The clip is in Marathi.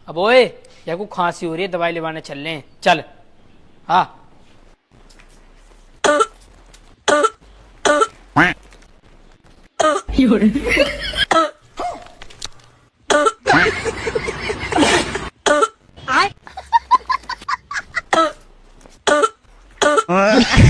अब ओए या को खांसी हो रही है, दवाई लेवाने चल रहे हैं, चल। हाँ I